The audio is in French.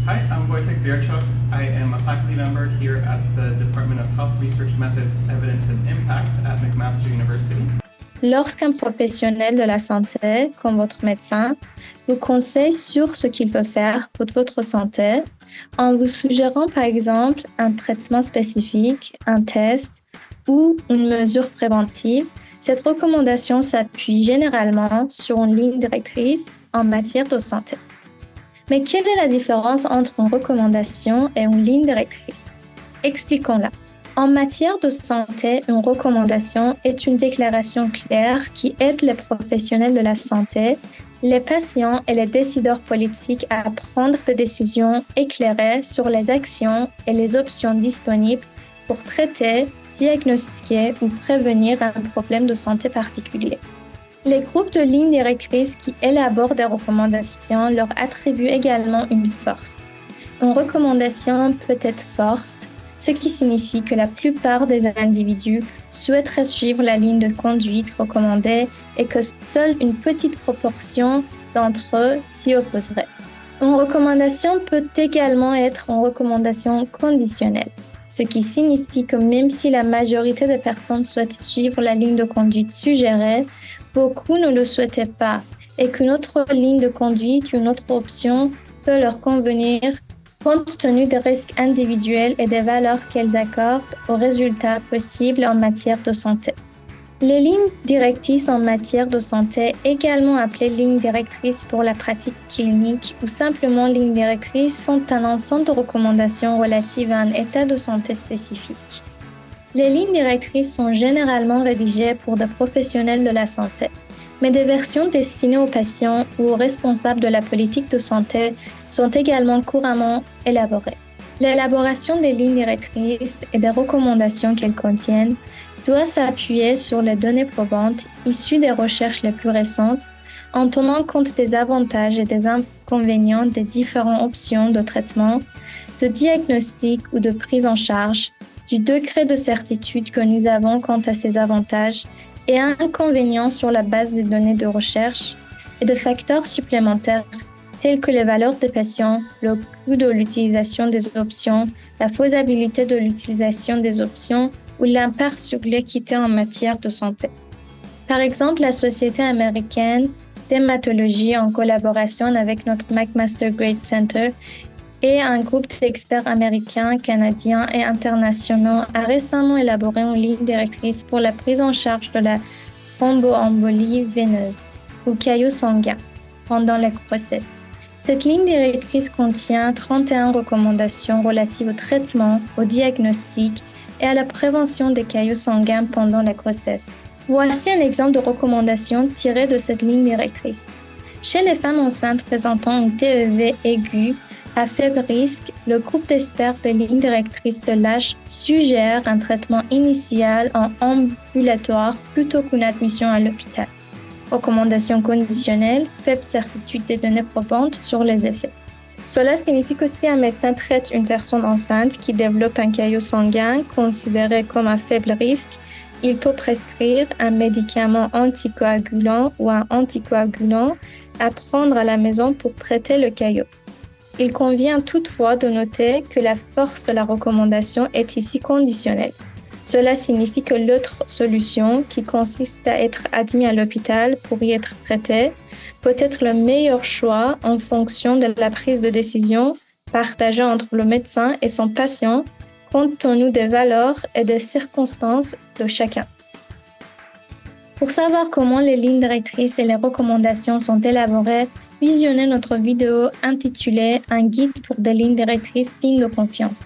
Hi, I'm Wojtek Wierczuk. I am a faculty member here at the Department of Health Research Methods, Evidence and Impact at McMaster University. Lorsqu'un professionnel de la santé, comme votre médecin, vous conseille sur ce qu'il faut faire pour votre santé, en vous suggérant par exemple un traitement spécifique, un test ou une mesure préventive, cette recommandation s'appuie généralement sur une ligne directrice en matière de santé. Mais quelle est la différence entre une recommandation et une ligne directrice? Expliquons-la. En matière de santé, une recommandation est une déclaration claire qui aide les professionnels de la santé, les patients et les décideurs politiques à prendre des décisions éclairées sur les actions et les options disponibles pour traiter, diagnostiquer ou prévenir un problème de santé particulier. Les groupes de lignes directrices qui élaborent des recommandations leur attribuent également une force. Une recommandation peut être forte, ce qui signifie que la plupart des individus souhaiteraient suivre la ligne de conduite recommandée et que seule une petite proportion d'entre eux s'y opposerait. Une recommandation peut également être une recommandation conditionnelle, ce qui signifie que même si la majorité des personnes souhaitent suivre la ligne de conduite suggérée, beaucoup ne le souhaitaient pas et qu'une autre ligne de conduite ou une autre option peut leur convenir compte tenu des risques individuels et des valeurs qu'elles accordent aux résultats possibles en matière de santé. Les lignes directrices en matière de santé, également appelées lignes directrices pour la pratique clinique ou simplement lignes directrices, sont un ensemble de recommandations relatives à un état de santé spécifique. Les lignes directrices sont généralement rédigées pour des professionnels de la santé, mais des versions destinées aux patients ou aux responsables de la politique de santé sont également couramment élaborées. L'élaboration des lignes directrices et des recommandations qu'elles contiennent doit s'appuyer sur les données probantes issues des recherches les plus récentes en tenant compte des avantages et des inconvénients des différentes options de traitement, de diagnostic ou de prise en charge, du degré de certitude que nous avons quant à ces avantages et inconvénients sur la base des données de recherche et de facteurs supplémentaires tels que les valeurs des patients, le coût de l'utilisation des options, la faisabilité de l'utilisation des options ou l'impact sur l'équité en matière de santé. Par exemple, la Société américaine d'hématologie en collaboration avec notre McMaster Great Center et un groupe d'experts américains, canadiens et internationaux a récemment élaboré une ligne directrice pour la prise en charge de la thromboembolie veineuse ou caillot sanguin pendant la grossesse. Cette ligne directrice contient 31 recommandations relatives au traitement, au diagnostic et à la prévention des caillots sanguins pendant la grossesse. Voici un exemple de recommandation tirée de cette ligne directrice. Chez les femmes enceintes présentant une TEV aiguë, à faible risque, le groupe d'experts des lignes directrices de l'âge suggère un traitement initial en ambulatoire plutôt qu'une admission à l'hôpital. Recommandation conditionnelle, faible certitude des données probantes sur les effets. Cela signifie que si un médecin traite une personne enceinte qui développe un caillot sanguin considéré comme à faible risque, il peut prescrire un médicament anticoagulant ou un anticoagulant à prendre à la maison pour traiter le caillot. Il convient toutefois de noter que la force de la recommandation est ici conditionnelle. Cela signifie que l'autre solution, qui consiste à être admis à l'hôpital pour y être traité, peut être le meilleur choix en fonction de la prise de décision partagée entre le médecin et son patient, compte tenu des valeurs et des circonstances de chacun. Pour savoir comment les lignes directrices et les recommandations sont élaborées, visionnez notre vidéo intitulée « Un guide pour des lignes directrices dignes de confiance ».